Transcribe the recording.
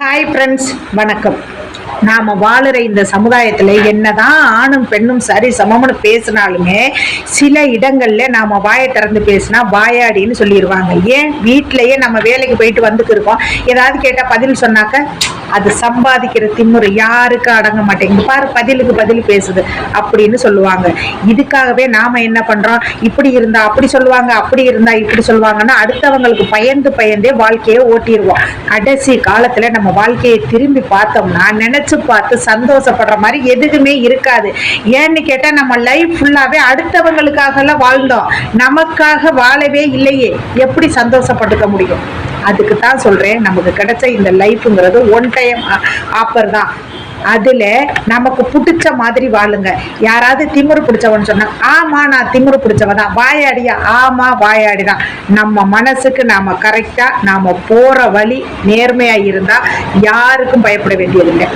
Hi friends, வணக்கம். நாம வாழுற இந்த சமுதாயத்துல என்னதான் ஆணும் பெண்ணும் சரி சமம்னு பேசினாலுமே சில இடங்கள்ல நாம வாயை திறந்து பேசினா வாயாடின்னு சொல்லிடுவாங்க. ஏன் வீட்டிலேயே நம்ம வேலைக்கு போயிட்டு வந்துட்டு இருக்கோம், ஏதாவது கேட்டா பதில் சொன்னாக்க அது சம்பாதிக்கிற திமுறை யாருக்கு அடங்க மாட்டேங்குது பாரு, பதிலுக்கு பதில் பேசுது அப்படின்னு சொல்லுவாங்க. இதுக்காகவே நாம என்ன பண்றோம், இப்படி இருந்தா அப்படி சொல்லுவாங்க, அப்படி இருந்தா இப்படி சொல்லுவாங்கன்னா அடுத்தவங்களுக்கு பயந்து பயந்தே வாழ்க்கையை ஓட்டிடுவோம். கடைசி காலத்துல நம்ம வாழ்க்கையை திரும்பி பார்த்தோம்னா நினைச்சு பார்த்து சந்தோஷப்படுற மாதிரி எதுவுமே இருக்காது. ஏன்னு கேட்டா நம்ம லைஃப் ஃபுல்லாவே அடுத்தவங்களுக்காக எல்லாம் வாழ்ந்தோம், நமக்காக வாழவே இல்லையே, எப்படி சந்தோஷப்பட்டுக்க முடியும்? அதுக்கு தான் சொல்றேன், நமக்கு கிடைச்ச இந்த லைஃப்ங்கிறது ஒன் டைம் ஆஃபர் தான். அதுல நமக்கு பிடிச்ச மாதிரி வாழுங்க. யாராவது திமிரு பிடிச்சவன்னு சொன்னா ஆமா நான் திமிரு பிடிச்சவன் தான், வாயாடியா, ஆமா வாயாடிதான். நம்ம மனசுக்கு நாம கரெக்டா நாம போற வழி நேர்மையா இருந்தா யாருக்கும் பயப்பட வேண்டியதில்லை.